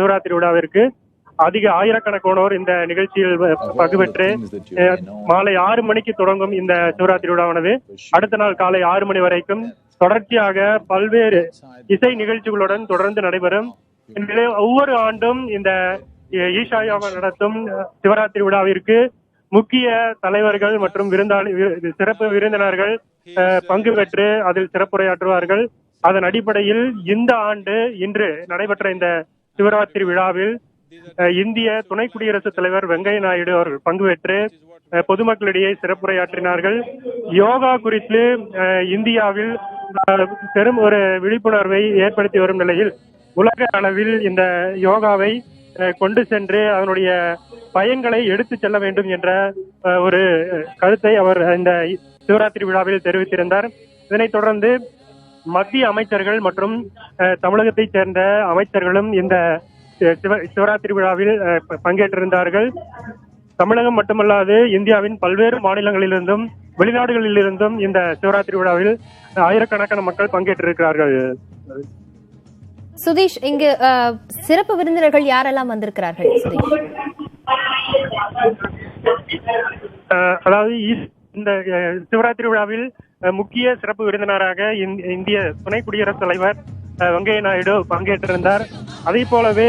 சிவராத்திரி விழாவிற்கு அதிக ஆயிரக்கணக்கானோர் இந்த நிகழ்ச்சியில் பங்கு பெற்று மாலை 6 மணிக்கு தொடங்கும் இந்த சிவராத்திரி விழாவானது அடுத்த நாள் காலை 6 மணி வரைக்கும் தொடர்ச்சியாக பல்வேறு இசை நிகழ்ச்சிகளுடன் தொடர்ந்து நடைபெறும். ஒவ்வொரு ஆண்டும் இந்த ஈஷா யோகா நடத்தும் சிவராத்திரி விழாவிற்கு முக்கிய தலைவர்கள் மற்றும் சிறப்பு விருந்தினர்கள் பங்கு பெற்று அதில் சிறப்புரையாற்றுவார்கள். அதன் அடிப்படையில் இந்த ஆண்டு இன்று நடைபெற்ற இந்த சிவராத்திரி விழாவில் இந்திய துணை குடியரசுத் தலைவர் வெங்கையா நாயுடு அவர்கள் பங்கு பெற்று பொதுமக்களிடையே சிறப்புரையாற்றினார்கள். யோகா குறித்து இந்தியாவில் பெரும் ஒரு விழிப்புணர்வை ஏற்படுத்தி வரும் நிலையில் உலக அளவில் இந்த யோகாவை கொண்டு சென்று அதனுடைய பயன்களை எடுத்து செல்ல வேண்டும் என்ற ஒரு கருத்தை அவர் இந்த சிவராத்திரி விழாவில் தெரிவித்திருந்தார். இதனைத் தொடர்ந்து மத்திய அமைச்சர்கள் மற்றும் தமிழகத்தைச் சேர்ந்த அமைச்சர்களும் இந்த சிவராத்திரி விழாவில் பங்கேற்றிருந்தார்கள். தமிழகம் மட்டுமல்லாது இந்தியாவின் பல்வேறு மாநிலங்களிலிருந்தும் வெளிநாடுகளிலிருந்தும் இந்த சிவராத்திரி விழாவில் ஆயிரக்கணக்கான மக்கள் பங்கேற்றிருக்கிறார்கள். சுதீஷ், இங்கு சிறப்பு விருந்தினர்கள் யாரெல்லாம் வந்திருக்கிறார்கள்? சுதீஷ், அதாவது இந்த சிவராத்திரி விழாவில் முக்கிய சிறப்பு விருந்தினராக இந்திய துணை குடியரசுத் தலைவர் வெங்கையா நாயுடு பங்கேற்றிருந்தார். அதே போலவே